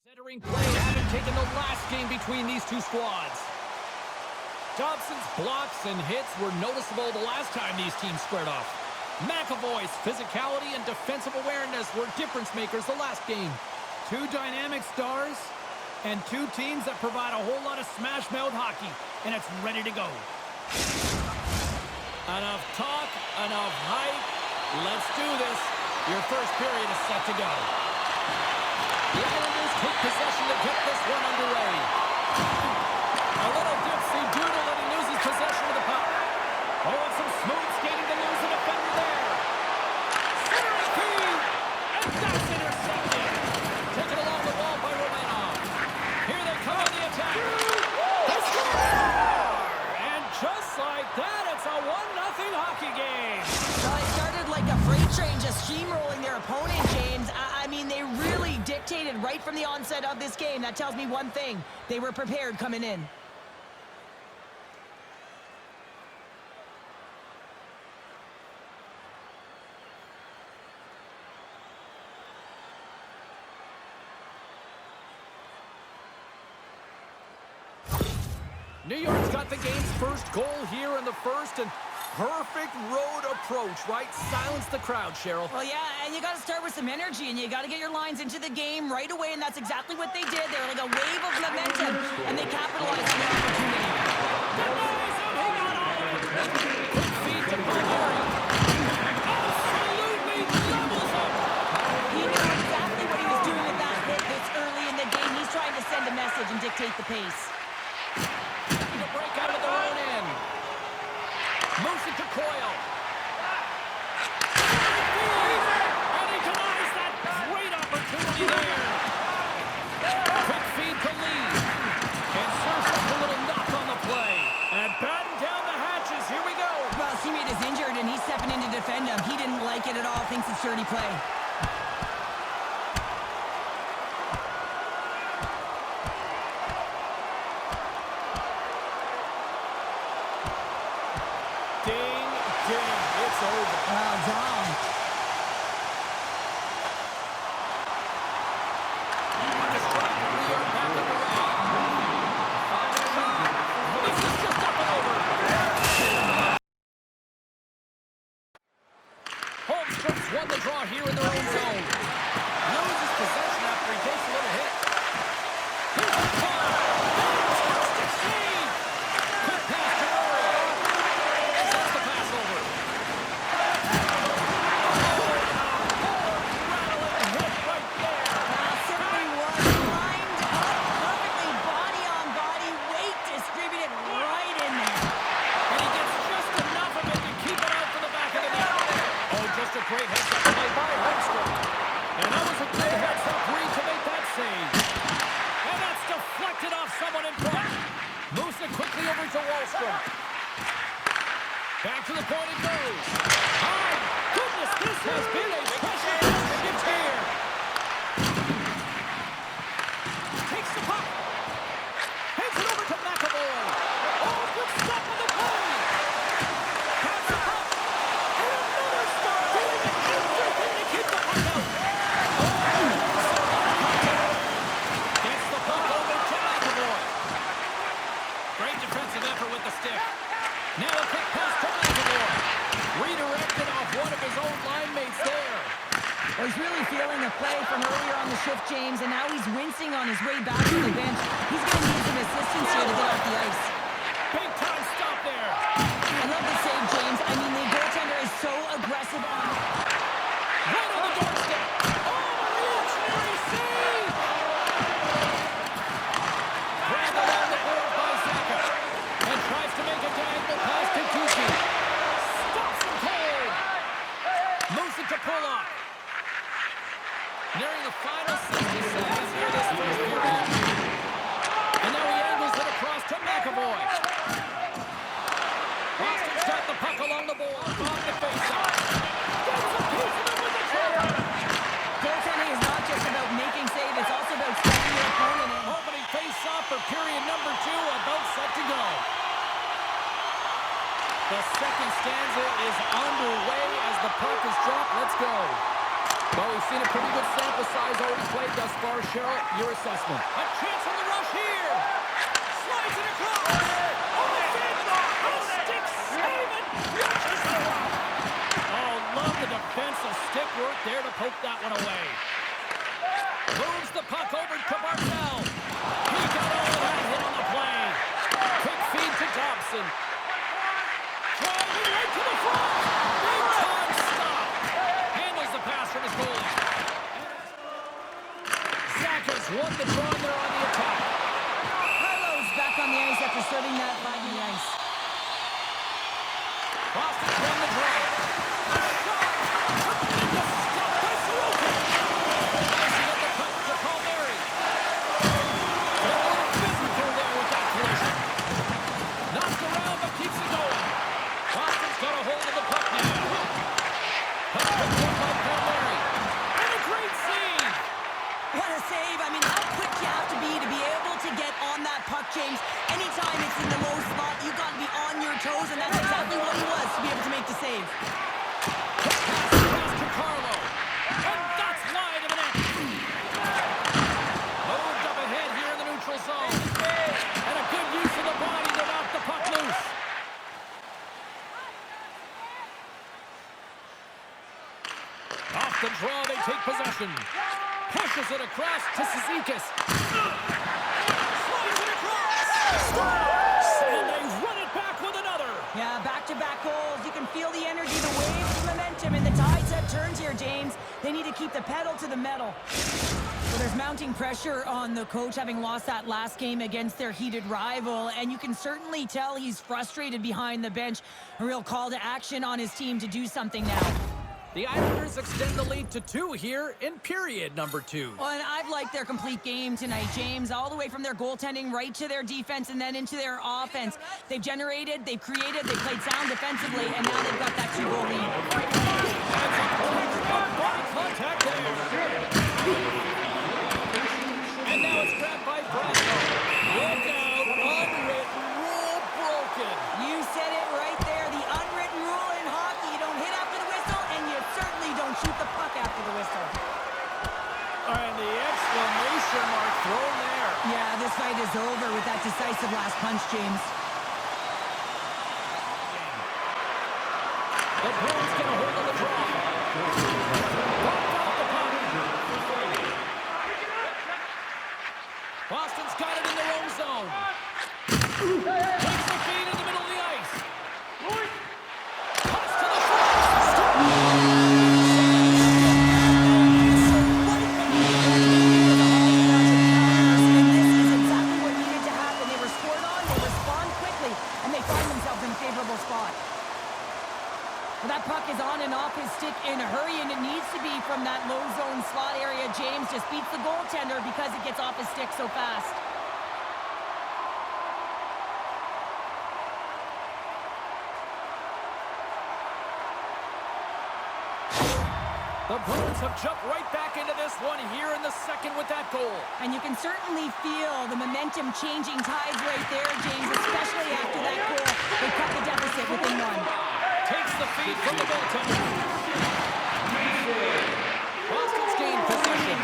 Centering play having taken the last game between these two squads. Dobson's blocks and hits were noticeable the last time these teams squared off. McAvoy's physicality and defensive awareness were difference makers the last game. Two dynamic stars and two teams that provide a whole lot of smash-mouth hockey, and it's ready to go. Enough talk, enough hype. Let's do this. Your first period is set to go. The Islanders take possession to get this one underway. A little dipsy doodle and he loses possession of the puck. Oh, and some smooth skating to lose the defender there. Centering feed, and that's intercepted. Taken along the wall by Romanov. Here they come on the attack. They score! And just like that, it's a 1-0 hockey game. Well, it started like a freight train just steamrolling their opponent, James. I mean, they really dictated right from the onset of this game. That tells me one thing. They were prepared coming in. New York's got the game's first goal here in the first, and perfect road approach, right? Silence the crowd, Cheryl. Well, yeah, and you got to start with some energy, and you got to get your lines into the game right away, and that's exactly what they did. They were like a wave of momentum, and they capitalized on the opportunity. Quick feed to Palmieri. Absolutely levels him. He knew exactly what he was doing with that hit this early in the game. He's trying to send a message and dictate the pace. The break out of their own end. Moves it to Coyle. And he denies that great opportunity there. Quick feed to Lee. And serves up a little knock on the play. And batten down the hatches. Here we go. Well, his teammate is injured, and he's stepping in to defend him. He didn't like it at all. Thinks it's dirty play. It's over. Well done. Holmstrom's won the draw here in their own zone. Loses possession after he takes a little hit. Here's the ball. Fantastic save. Quick pass to Murray. Sends the pass over. Great heads-up play by Holmstrom. And that was a good heads-up read to make that save. And that's deflected off someone in front. Moves it quickly over to Wallstrom. Back to the point it goes. My goodness, this has been a pressure shift here. Takes the puck. Hands it over to McAvoy. Oh, good stop on the play. Has the puck. And another stop. Everything to keep the puck out. Gets the puck over to McAvoy. Great defensive effort with the stick. Now a quick pass to McAvoy. Redirected off one of his own line mates there. Well, he's really feeling the play from earlier on the shift, James, and now he's wincing on his way back to the bench. He's going to need some assistance here to get off the ice. Big time stop there. I love the save, James. I mean, the goaltender is so aggressive on right on the doorstep. Oh, reactionary save. Grabbed along the board by Zaka. And tries to make a diagonal pass to Tucci. Stops him cold. Moves it to Pulock. Nearing the final 60 seconds here this first period. And now he angles it across to McAvoy. Boston's got the puck along the board. On the faceoff. Gets a piece of it with the trigger. goaltending is not just about making saves, it's also about stepping your opponent in. Opening face-off for period number 2, about set to go. The second stanza is underway as the puck is dropped. Let's go. Well, we've seen a pretty good sample size already played thus far. Cheryl, your assessment. A chance on the rush here. Slides it across. Stick saving. Oh, love the defensive stick work there to poke that one away. Moves the puck over to Bartel. He got all of that hit on the play. Quick feed to Thompson. Driving right to the front. Big time stop. Handles the pass from his goalie. Zach has won the draw there on the attack. Carlos back on the ice after serving that by the ice. Boston's won the draw. Tremendous stop by Sorokin. Icing up the puck to Palmieri. A little physical there with that collision. Knocked around but keeps it going. Boston's got a hold of the puck now. Puck picked up by Palmieri. And a great save. What a save. I mean, how quick you have to be able to get on that puck, James. Anytime it's in the low spot, you got to be on your toes, and that's exactly what he was to be able to make the save. Quick pass across to Carlo. And that's wide of the net. Moved up ahead here in the neutral zone. And a good use of the body to knock the puck loose. Off the draw, they take possession. Pushes it across to Cizikas. Slides it across. Scores! And they run it back with another. Yeah, back-to-back goals. You can feel the energy, the waves, the momentum, and the tides have turned here, James. They need to keep the pedal to the metal. Well, there's mounting pressure on the coach, having lost that last game against their heated rival, and you can certainly tell he's frustrated behind the bench. A real call to action on his team to do something now. The Islanders extend the lead to 2 here in period number 2. Well, and I've liked their complete game tonight, James, all the way from their goaltending right to their defense and then into their offense. They've generated, they've created, they played sound defensively, and now they've got that 2-goal lead. Body contact there. And now it's grabbed by Brasco. Look out, unwritten rule broken. You said it right there, the unwritten rule in hockey. You don't hit after the whistle, and you certainly don't shoot the puck after the whistle. And the exclamation mark thrown there. Yeah, this fight is over with that decisive last punch, James. The Bruins get a hold of the draw. Bumped off the puck. Boston's got it in their own zone. Takes the feed in the middle of the ice. Cuts to the Well, that puck is on and off his stick in a hurry, and it needs to be from that low zone slot area. James just beats the goaltender because it gets off his stick so fast. The Bruins have jumped right back into this one here in the second with that goal. And you can certainly feel the momentum changing tides right there, James, especially after that goal. They cut the deficit within one. Takes the feed from the goaltender. Boston's gained possession.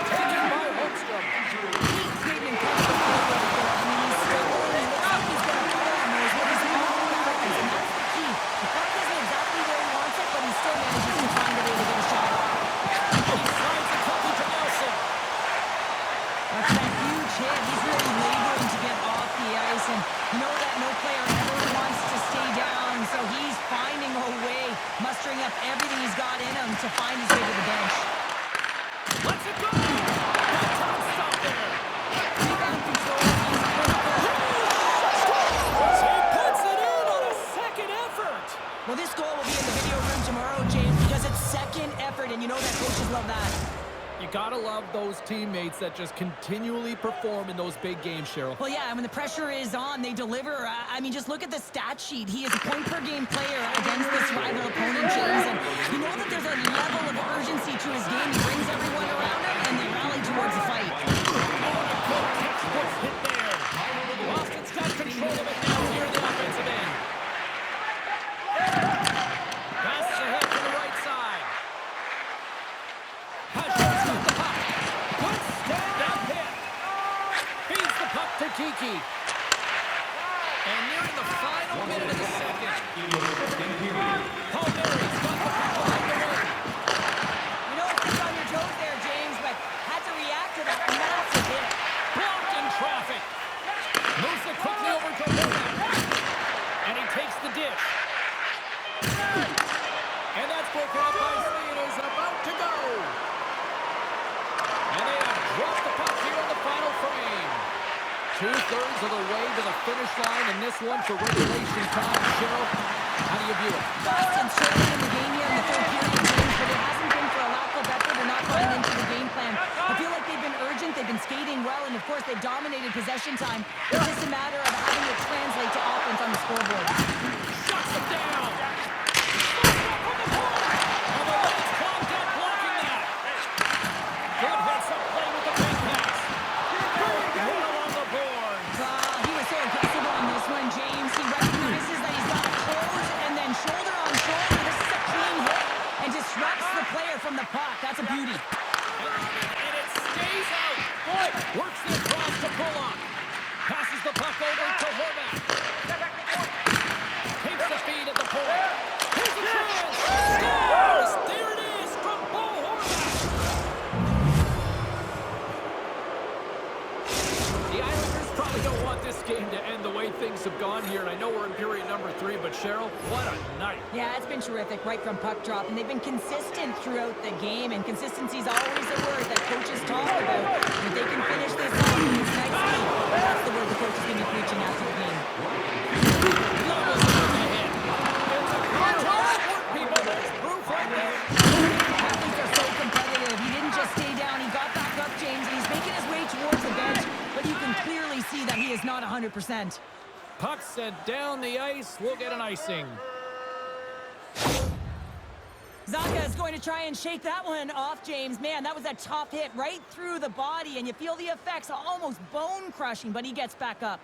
Taken by Holmstrom. He's getting incredible right there. I mean, he's struggling. It looks like he's going to put on those with his own balance, and that's the key. The puck isn't exactly where he wants it, but he still manages to find a way to get a shot. He slides it quickly to Nelson. That's that huge hit. He's really laboring to get off the ice, and you know that no player ever wants to stay down, so he's finding a way, mustering up everything he's got in him to find his way to the bench. Lets it go. Top stop there. Rebound control, he's critical. He puts it in on a second effort. Well, this goal will be in the video room tomorrow, James, because it's second effort, and you know that coaches love that. You gotta love those teammates that just continually perform in those big games, Cheryl. Well, yeah, when the pressure is on, they deliver. I mean, just look at the stat sheet. He is a point-per-game player against this rival opponent, James, and you know that there's a level of urgency to his game. He brings everyone around him, and they rally towards the fight. Oh, a good textbook hit there. Boston's got control of it now here in the offensive end. Passes ahead to the right side. broken up by Speed, is about to go. And they have dropped the puck here in the final frame. 2/3 of the way to the finish line in this one for regulation time. Cheryl, how do you view it? Boston's trailing in the game here in the third period, James, but it hasn't been for a lack of effort or not buying into the game plan. I feel like they've been urgent, they've been skating well, and of course they've dominated possession time. It's just a matter of having it translate to offense on the scoreboard. Shuts it down. And the Lions clogged up blocking that. Good heads-up play with the big pass. Big hit along the boards. He was so aggressive on this one, James. He recognizes that he's got to close and then shoulder on shoulder. This is a clean hit and disrupts the player from the puck. That's a beauty. And it stays out. Works the cross to Bullock. Passes the puck over to Horvath. Takes the feed at the point. Here's the chance. Scores! There it is from Bo Horvath. The Islanders probably don't want this game to end the way things have gone here. And I know we're in period number 3, but Cheryl, what a night. Yeah, it's been terrific right from puck drop, and they've been consistent throughout the game, and consistency is always a word that coaches talk about. If they can finish this off in this next game, that's the word the coach is going to be preaching after the game. Levels it with the hit. It's a contact work, people. There's proof right there. Athletes are so competitive. He didn't just stay down. He got back up, James, and he's making his way towards the bench, but you can clearly see that he is not 100%. Puck sent down the ice. We'll get an icing. Zacha is going to try and shake that one off, James. Man, that was a tough hit right through the body, and you feel the effects, almost bone-crushing, but he gets back up.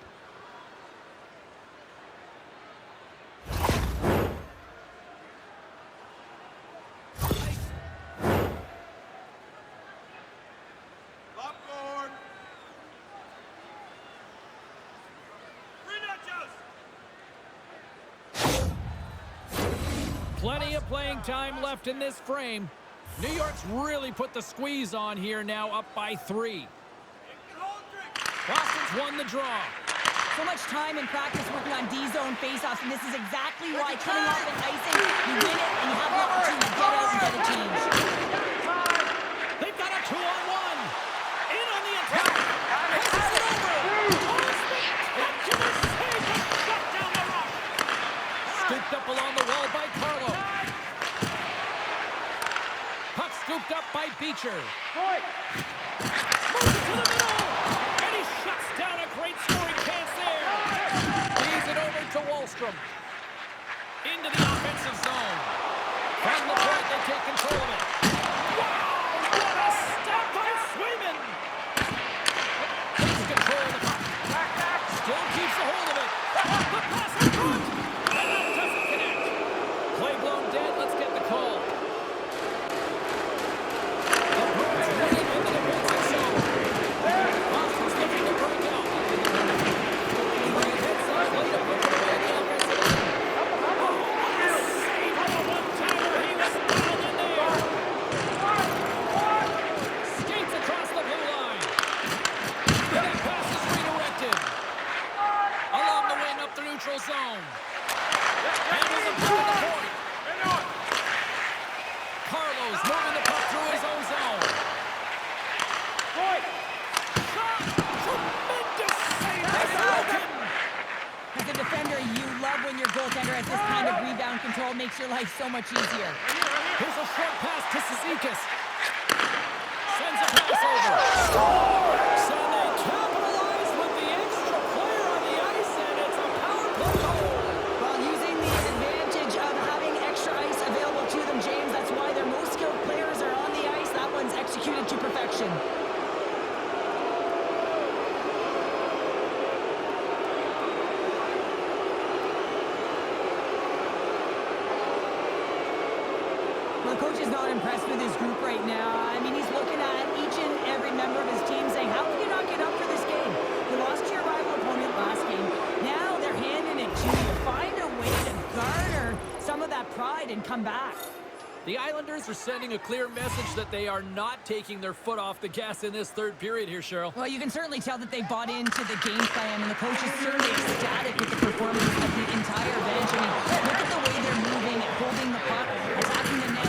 Plenty of playing time left in this frame. New York's really put the squeeze on here now, up by 3. Boston's won the draw. So much time in practice working on D-zone faceoffs, and this is exactly why coming off an icing, you win it and you have the opportunity to get out and get a change. They've got a 2-on-1. In on the attack. Passes it over. Oh, spectacular save, but shut down the rock. Scooped up along the wall by Carlo. Puck scooped up by Beecher. Moves it to the middle. And he shuts down a great scoring chance there. Leaves it over to Wallstrom. Into the offensive zone. From the point, they take control of it. Wow! What a stop by Swayman! Takes control of the puck. Still keeps a hold of it. The pass in front. And that doesn't connect. Play blown dead. Let's get the call. The Bruins running into the defensive zone. Boston's looking to break out. Three hits on play to put it away in the offensive zone. Oh, what a save on the one-timer. He was down in there. Skates across the blue line. And that pass is redirected. Along the wing up the neutral zone. Handles it through the point. Carlos moving the puck through his own zone. Tremendous save by Malkin. As a defender, you love when your goaltender has this kind of rebound control. Makes your life so much easier. Here's a short pass to Cizikas. Sends a pass over. Scores! And they capitalize with the extra player on the ice, and it's a power play goal. While using the advantage of having extra ice available to them, James, that's why their most skilled players are on the ice. That one's executed to perfection. Well, the coach is not impressed with his group right now. I mean, he's looking at each and every member of his team saying, how can you not get up for this game? You lost to your rival opponent last game. Now they're handing it to you. Find a way to garner some of that pride and come back. The Islanders are sending a clear message that they are not taking their foot off the gas in this third period here, Cheryl. Well, you can certainly tell that they bought into the game plan, and the coach is certainly ecstatic with the performance of the entire bench. I mean, look at the way they're moving, holding the puck, attacking the net,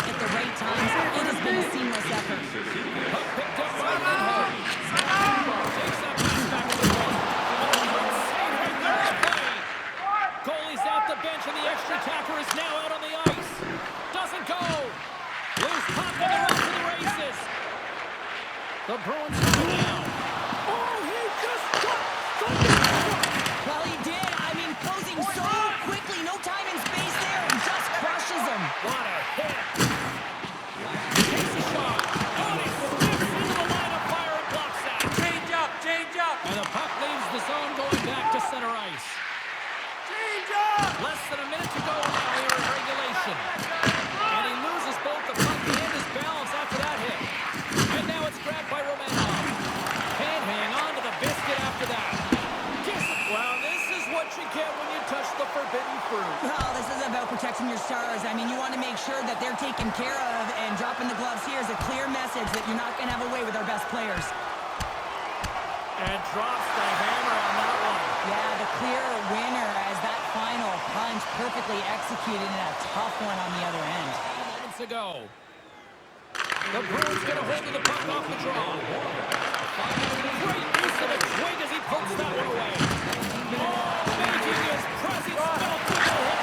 The Bruins go down. Oh, he just got thunderstruck. Well, he did. I mean, closing so quickly. No time and space there. And just crushes him. What a hit. Takes a shot. Oh, he slips into the line of fire and blocks that. Change up, change up. And the puck leaves the zone going back to center ice. Change up. Less than a minute to go now here in regulation. And he loses both the puck and his balance after that hit. And now it's grabbed by Romanov. Can't hang on to the biscuit after that. Well, this is what you get when you touch the forbidden fruit. Well, this is about protecting your stars. I mean, you want to make sure that they're taken care of, and dropping the gloves here is a clear message that you're not going to have a way with our best players. And drops the hammer on that one. Yeah, the clear winner as that final punch perfectly executed in a tough one on the other end. Moments ago. The Bruins get a hold of the puck off the draw. Great use of a swing as he pokes that one away. Oh, making his presence felt through the hole.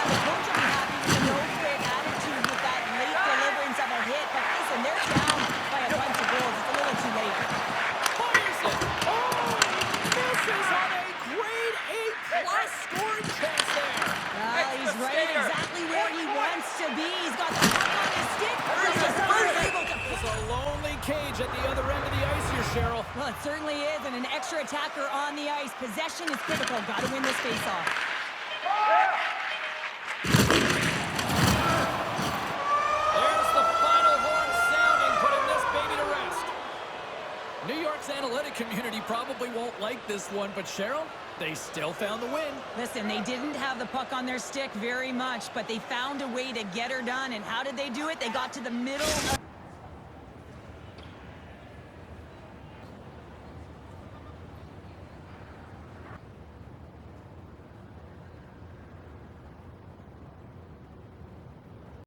The coach will be happy with the no-quit attitude with that late deliverance of a hit. But listen, they're down by a bunch of goals. It's a little too late. Fires it. Oh, misses on a grade A+ scoring chance there. Well, he's right exactly where he wants to be. He's got the puck on his stick. He's just unable to It's a lonely cage at the other end of the ice here, Cheryl. Well, it certainly is, and an extra attacker on the ice. Possession is critical. Got to win this faceoff. There's the final horn sounding, putting this baby to rest. New York's analytic community probably won't like this one, but Cheryl, they still found the win. Listen, they didn't have the puck on their stick very much, but they found a way to get her done. And how did they do it? They got to the middle of